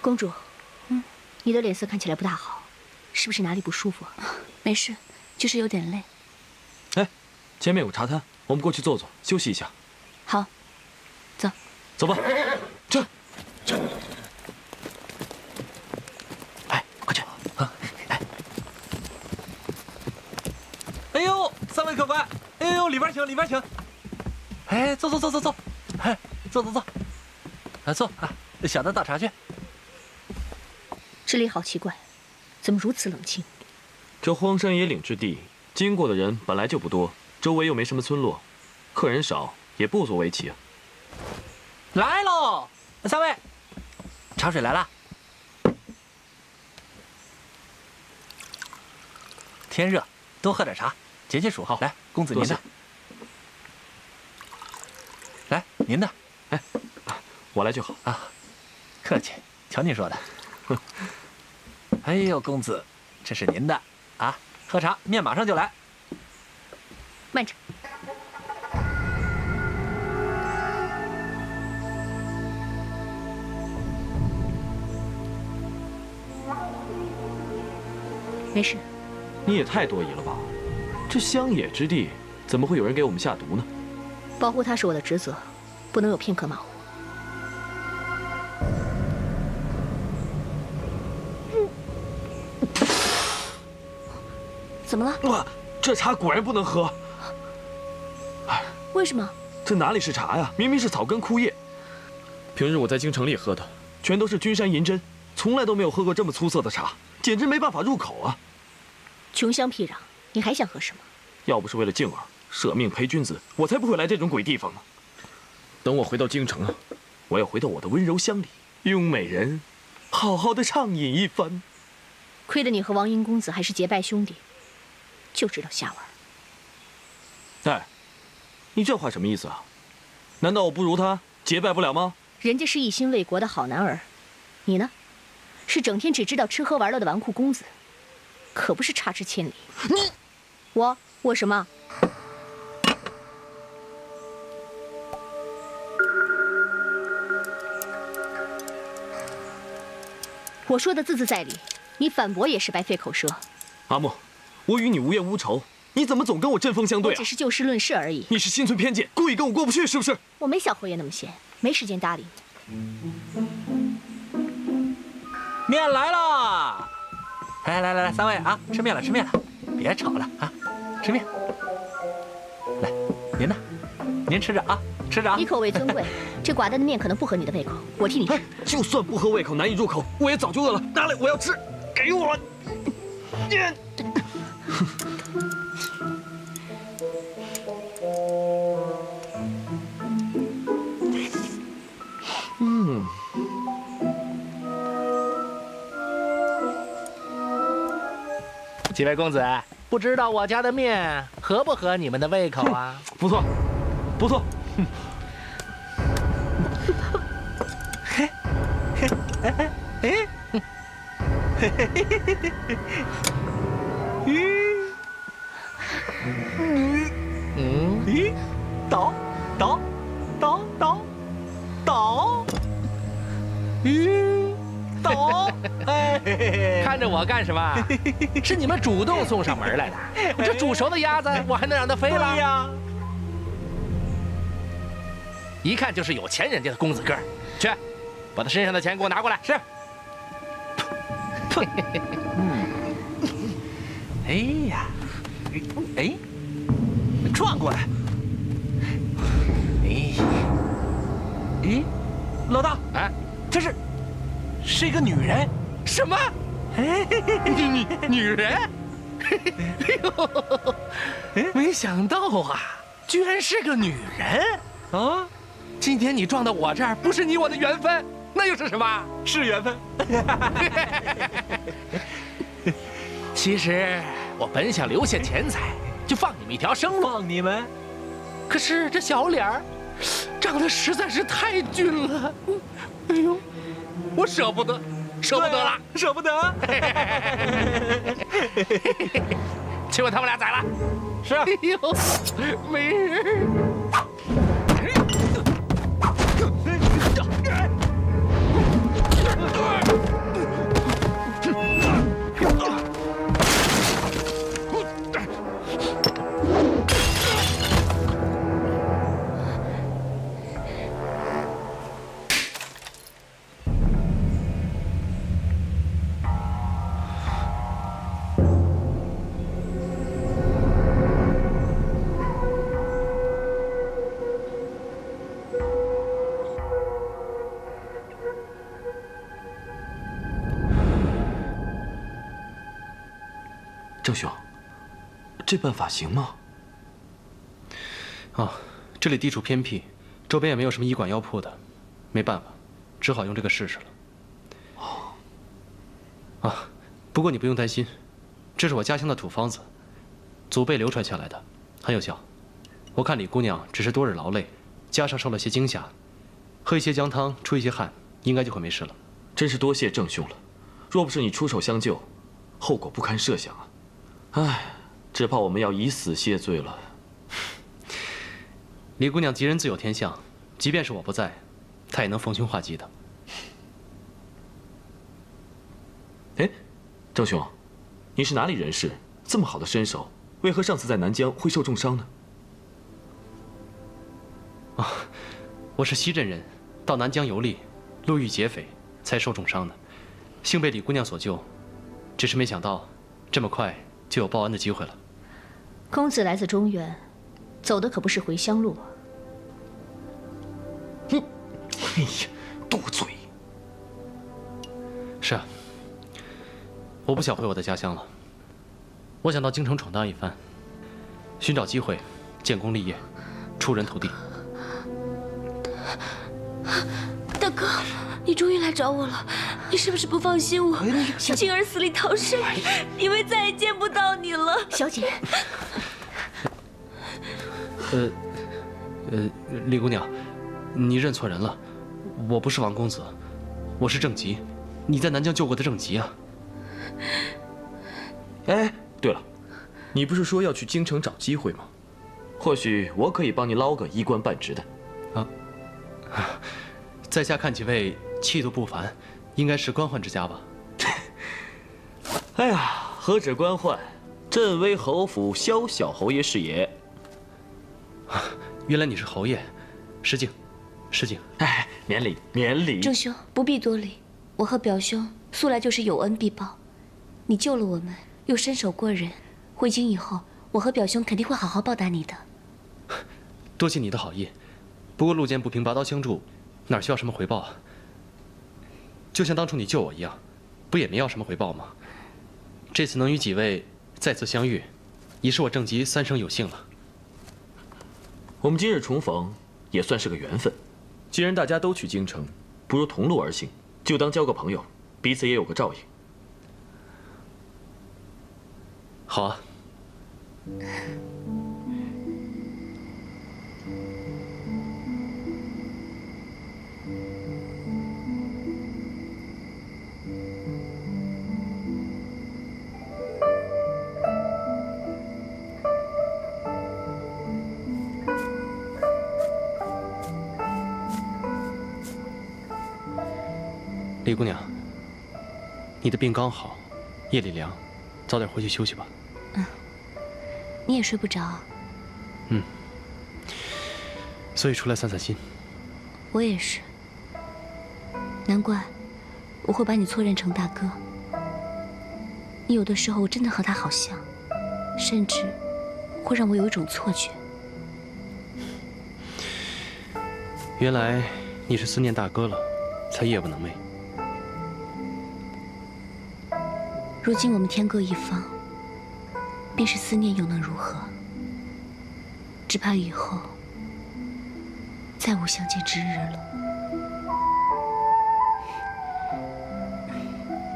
公主，你的脸色看起来不大好，是不是哪里不舒服？没事，就是有点累。哎，前面有个茶摊，我们过去坐坐，休息一下。好，走，走吧。这。哎，快去！哎呦，三位客官，哎呦，里边请，里边请。哎，坐，哎，坐。坐啊，小的倒茶去。这里好奇怪，怎么如此冷清？这荒山野岭之地，经过的人本来就不多，周围又没什么村落，客人少，也不足为奇啊。来喽，三位，茶水来了。天热，多喝点茶，解解暑。好，来，公子您的。来，您的。哎，我来就好啊。客气，瞧您说的。哎呦，公子，这是您的啊！喝茶，面马上就来。慢着，没事。你也太多疑了吧？这乡野之地，怎么会有人给我们下毒呢？保护他是我的职责，不能有片刻马虎。怎么了？哇，这茶果然不能喝。为什么？这哪里是茶呀？明明是草根枯叶。平日我在京城里喝的，全都是君山银针，从来都没有喝过这么粗涩的茶，简直没办法入口啊！穷乡僻壤，你还想喝什么？要不是为了静儿舍命陪君子，我才不会来这种鬼地方呢。等我回到京城啊，我要回到我的温柔乡里，用美人好好的畅饮一番。亏得你和王英公子还是结拜兄弟，就知道下文。哎，你这话什么意思啊？难道我不如他，结拜不了吗？人家是一心为国的好男儿，你呢，是整天只知道吃喝玩乐的纨绔公子，可不是差之千里。我什么？我说的字字在理，你反驳也是白费口舌。阿木，我与你无冤无仇，你怎么总跟我针锋相对啊？我只是就事论事而已。你是心存偏见，故意跟我过不去是不是？我没小侯爷那么闲，没时间搭理你。面来了！来，三位啊，吃面了，别吵了啊，吃面。来，您呢？您吃着啊，吃着啊。你口味尊贵，这寡淡的面可能不合你的胃口，我替你吃。就算不合胃口，难以入口，我也早就饿了。拿来，我要吃，给我。几位公子，不知道我家的面合不合你们的胃口啊？不错，不错。嘿，倒，哎，看着我干什么？是你们主动送上门来的。这煮熟的鸭子，我还能让它飞了？对呀，一看就是有钱人家的公子哥。去，把他身上的钱给我拿过来。是。哎呀，哎，转过来。哎，老大，啊，这是一个女人。什么？女人？哎呦，没想到啊，居然是个女人啊！今天你撞到我这儿，不是你我的缘分，那又是什么？是缘分。其实我本想留下钱财，就放你们一条生路。放你们？可是这小脸儿长得实在是太俊了，哎呦，我舍不得了，舍不得。去把他们俩宰了。是。哎呦，没人。郑兄，这办法行吗？啊，这里地处偏僻，周边也没有什么医馆药铺的，没办法，只好用这个试试了。哦。啊，不过你不用担心，这是我家乡的土方子，祖辈流传下来的，很有效。我看李姑娘只是多日劳累，加上受了些惊吓，喝一些姜汤，出一些汗，应该就会没事了。真是多谢郑兄了，若不是你出手相救，后果不堪设想啊！唉，只怕我们要以死谢罪了。李姑娘吉人自有天相，即便是我不在，她也能逢凶化吉的。哎，郑兄，你是哪里人士？这么好的身手，为何上次在南疆会受重伤呢？啊，我是西镇人，到南疆游历，路遇劫匪，才受重伤的。幸被李姑娘所救，只是没想到这么快就有报恩的机会了。公子来自中原，走的可不是回乡路啊。哎呀，多嘴！是啊，我不想回我的家乡了。我想到京城闯荡一番，寻找机会，建功立业，出人头地。大哥，你终于来找我了，你是不是不放心我？静儿死里逃生，以为再也见不到你了。小姐，李姑娘，你认错人了，我不是王公子，我是郑吉，你在南疆救过的郑吉啊。哎，对了，你不是说要去京城找机会吗？或许我可以帮你捞个衣冠半职的。啊，在下看几位气度不凡，应该是官宦之家吧？哎呀，何止官宦，镇威侯府萧小侯爷是也。原来你是侯爷，失敬，失敬。哎，免礼，免礼。郑兄不必多礼，我和表兄素来就是有恩必报，你救了我们，又身手过人，回京以后，我和表兄肯定会好好报答你的。多谢你的好意，不过路见不平拔刀相助，哪需要什么回报啊？就像当初你救我一样，不也没要什么回报吗？这次能与几位再次相遇，已是我郑吉三生有幸了。我们今日重逢，也算是个缘分。既然大家都去京城，不如同路而行，就当交个朋友，彼此也有个照应。好啊。李姑娘，你的病刚好，夜里凉，早点回去休息吧。嗯，你也睡不着。嗯，所以出来散散心。我也是，难怪我会把你错认成大哥。你有的时候真的和他好像，甚至会让我有一种错觉。原来你是思念大哥了，才夜不能寐。如今我们天各一方，便是思念又能如何？只怕以后再无相见之日了。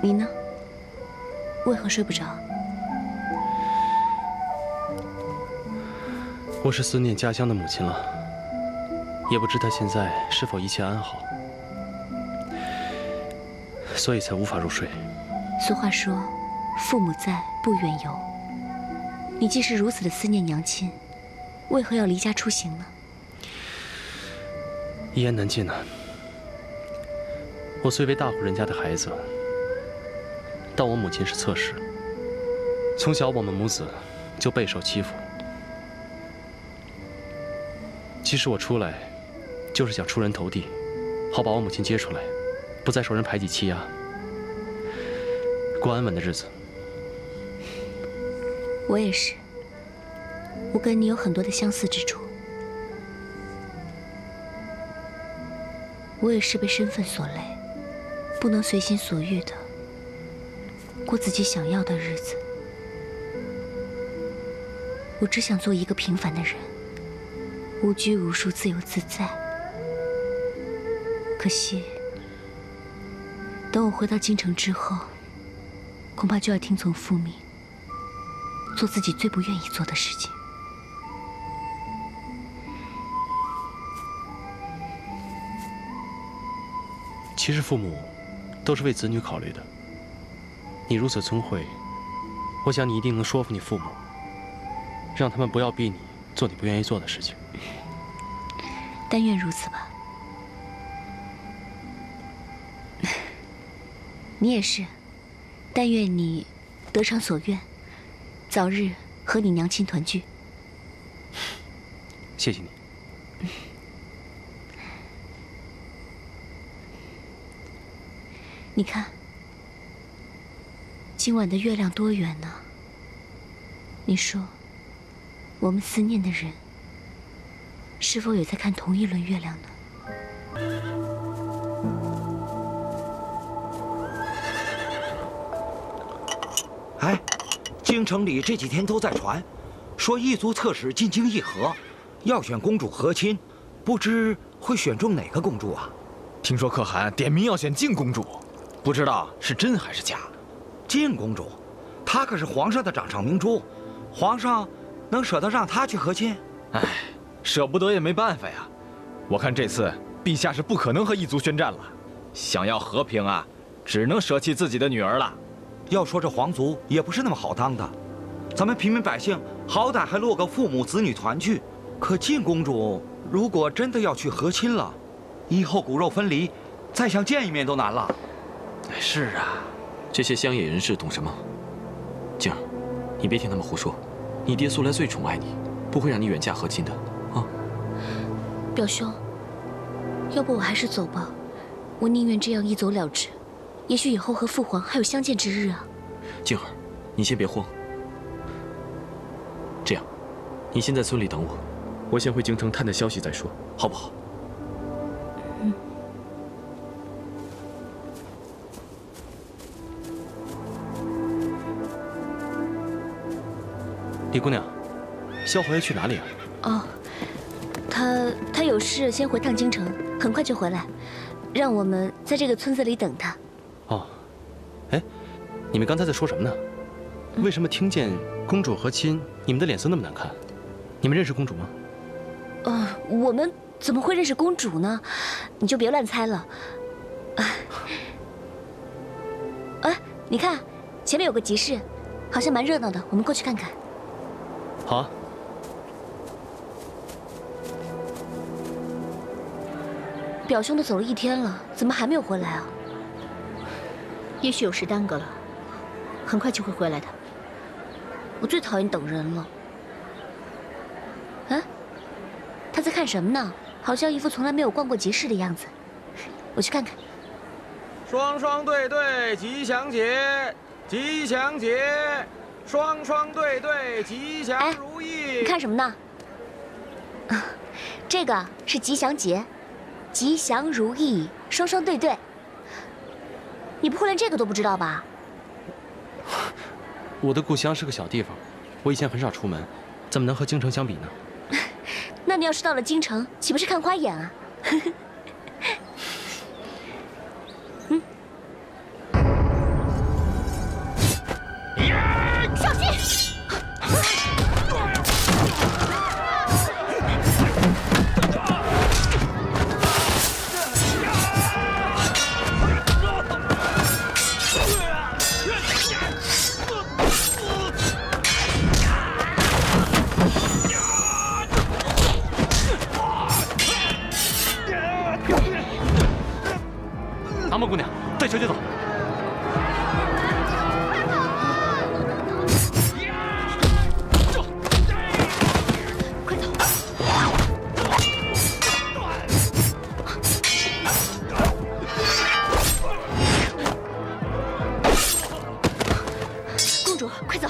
你呢？为何睡不着？我是思念家乡的母亲了，也不知她现在是否一切安好，所以才无法入睡。俗话说，父母在，不远游。你既是如此的思念娘亲，为何要离家出行呢？一言难尽啊。我虽为大户人家的孩子，但我母亲是侧室，从小我们母子就备受欺负。其实我出来，就是想出人头地，好把我母亲接出来，不再受人排挤欺压，过安稳的日子。我也是，我跟你有很多的相似之处。我也是被身份所累，不能随心所欲的过自己想要的日子。我只想做一个平凡的人，无拘无束，自由自在。可惜，等我回到京城之后，恐怕就要听从父命，做自己最不愿意做的事情。其实父母都是为子女考虑的。你如此聪慧，我想你一定能说服你父母，让他们不要逼你做你不愿意做的事情。但愿如此吧。你也是，但愿你得偿所愿，早日和你娘亲团聚。谢谢你。你看，今晚的月亮多圆呢。你说，我们思念的人，是否也在看同一轮月亮呢？哎，京城里这几天都在传，说异族侧使进京议和，要选公主和亲，不知会选中哪个公主啊？听说可汗点名要选静公主，不知道是真还是假。静公主，她可是皇上的掌上明珠，皇上能舍得让她去和亲？唉，舍不得也没办法呀。我看这次陛下是不可能和异族宣战了，想要和平啊，只能舍弃自己的女儿了。要说这皇族也不是那么好当的，咱们平民百姓好歹还落个父母子女团聚，可静公主如果真的要去和亲了，以后骨肉分离，再想见一面都难了。是啊，这些乡野人士懂什么？静儿，你别听他们胡说，你爹素来最宠爱你，不会让你远嫁和亲的啊。表兄，要不我还是走吧，我宁愿这样一走了之。也许以后和父皇还有相见之日啊。静儿，你先别慌。这样，你先在村里等我，我先回京城探探消息再说，好不好？嗯。李姑娘，萧侯爷去哪里啊？哦，他有事先回趟京城，很快就回来，让我们在这个村子里等他。哦，哎，你们刚才在说什么呢？为什么听见公主和亲，你们的脸色那么难看？你们认识公主吗？我们怎么会认识公主呢？你就别乱猜了。哎，你看，前面有个集市，好像蛮热闹的，我们过去看看。好啊。表兄都走了一天了，怎么还没有回来啊？也许有事耽搁了，很快就会回来的。我最讨厌等人了。啊，他在看什么呢？好像一副从来没有逛过集市的样子。我去看看。双双对对吉祥节，吉祥节，双双对对吉祥如意。你看什么呢？这个是吉祥节，吉祥如意，双双对对。你不会连这个都不知道吧？我的故乡是个小地方，我以前很少出门，怎么能和京城相比呢？那你要是到了京城，岂不是看花眼啊？小心！阿莫姑娘，带小姐走。快走！公主，快走！